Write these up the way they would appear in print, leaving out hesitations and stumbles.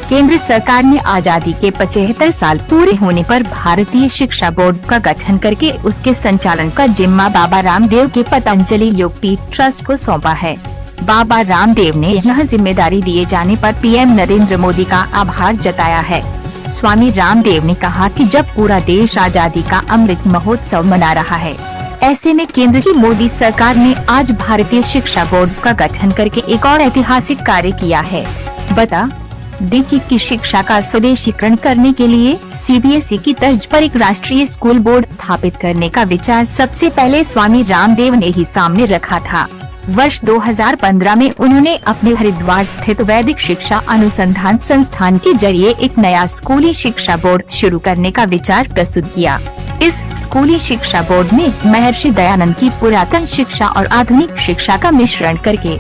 केंद्र सरकार ने आजादी के 75 साल पूरे होने पर भारतीय शिक्षा बोर्ड का गठन करके उसके संचालन का जिम्मा बाबा रामदेव के पतंजलि योगपीठ ट्रस्ट को सौंपा है। बाबा रामदेव ने यह जिम्मेदारी दिए जाने पर पीएम नरेंद्र मोदी का आभार जताया है। स्वामी रामदेव ने कहा कि जब पूरा देश आजादी का अमृत महोत्सव मना रहा है, ऐसे में केंद्र की मोदी सरकार ने आज भारतीय शिक्षा बोर्ड का गठन करके एक और ऐतिहासिक कार्य किया है। बता दें कि शिक्षा का स्वदेशीकरण करने के लिए सीबीएसई की तर्ज पर एक राष्ट्रीय स्कूल बोर्ड स्थापित करने का विचार सबसे पहले स्वामी रामदेव ने ही सामने रखा था। वर्ष 2015 में उन्होंने अपने हरिद्वार स्थित वैदिक शिक्षा अनुसंधान संस्थान के जरिए एक नया स्कूली शिक्षा बोर्ड शुरू करने का विचार प्रस्तुत किया। इस स्कूली शिक्षा बोर्ड में महर्षि दयानंद की पुरातन शिक्षा और आधुनिक शिक्षा का मिश्रण करके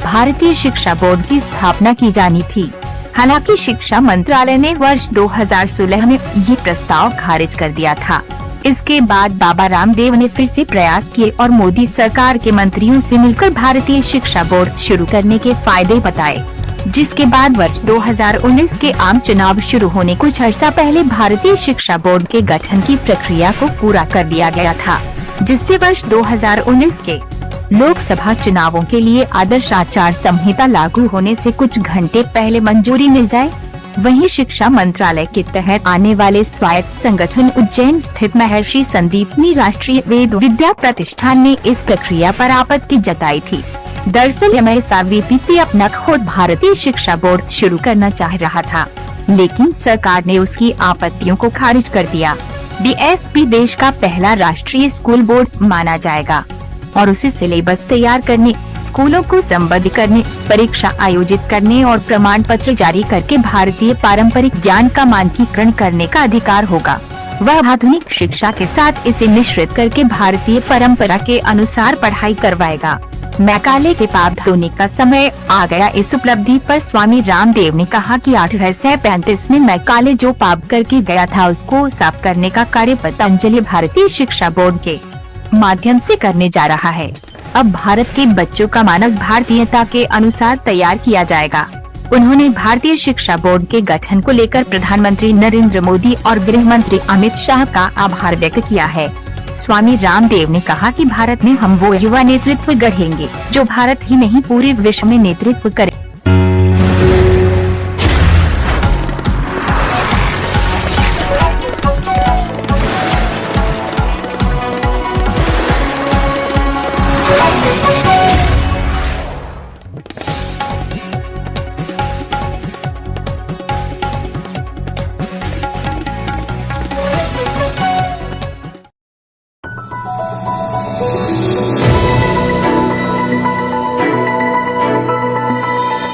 भारतीय शिक्षा बोर्ड की स्थापना की जानी थी। हालांकि शिक्षा मंत्रालय ने वर्ष 2016 में ये प्रस्ताव खारिज कर दिया था। इसके बाद बाबा रामदेव ने फिर से प्रयास किए और मोदी सरकार के मंत्रियों से मिलकर भारतीय शिक्षा बोर्ड शुरू करने के फायदे बताए, जिसके बाद वर्ष 2019 के आम चुनाव शुरू होने कुछ अर्सा पहले भारतीय शिक्षा बोर्ड के गठन की प्रक्रिया को पूरा कर दिया गया था, जिससे वर्ष 2019 के लोकसभा चुनावों के लिए आदर्श आचार संहिता लागू होने से कुछ घंटे पहले मंजूरी मिल जाए। वहीं शिक्षा मंत्रालय के तहत आने वाले स्वायत्त संगठन उज्जैन स्थित महर्षि संदीपनी राष्ट्रीय वेद विद्या प्रतिष्ठान ने इस प्रक्रिया पर आपत्ति जताई थी। दरअसल MSRVPP अपना खुद भारतीय शिक्षा बोर्ड शुरू करना चाह रहा था, लेकिन सरकार ने उसकी आपत्तियों को खारिज कर दिया। DSP देश का पहला राष्ट्रीय स्कूल बोर्ड माना जाएगा और उसे सिलेबस तैयार करने, स्कूलों को संबद्ध करने, परीक्षा आयोजित करने और प्रमाण पत्र जारी करके भारतीय पारंपरिक ज्ञान का मानकीकरण करने का अधिकार होगा। वह आधुनिक शिक्षा के साथ इसे मिश्रित करके भारतीय परंपरा के अनुसार पढ़ाई करवाएगा। मैकाले के पाप धोने का समय आ गया। इस उपलब्धि पर स्वामी रामदेव ने कहा कि 1835 में मैकाले जो पाप करके गया था उसको साफ करने का कार्य पतंजलि भारतीय शिक्षा बोर्ड के माध्यम से करने जा रहा है। अब भारत के बच्चों का मानस भारतीयता के अनुसार तैयार किया जाएगा। उन्होंने भारतीय शिक्षा बोर्ड के गठन को लेकर प्रधानमंत्री नरेंद्र मोदी और गृह मंत्री अमित शाह का आभार व्यक्त किया है। स्वामी रामदेव ने कहा कि भारत में हम वो युवा नेतृत्व गढ़ेंगे जो भारत ही नहीं पूरे विश्व में नेतृत्व करे।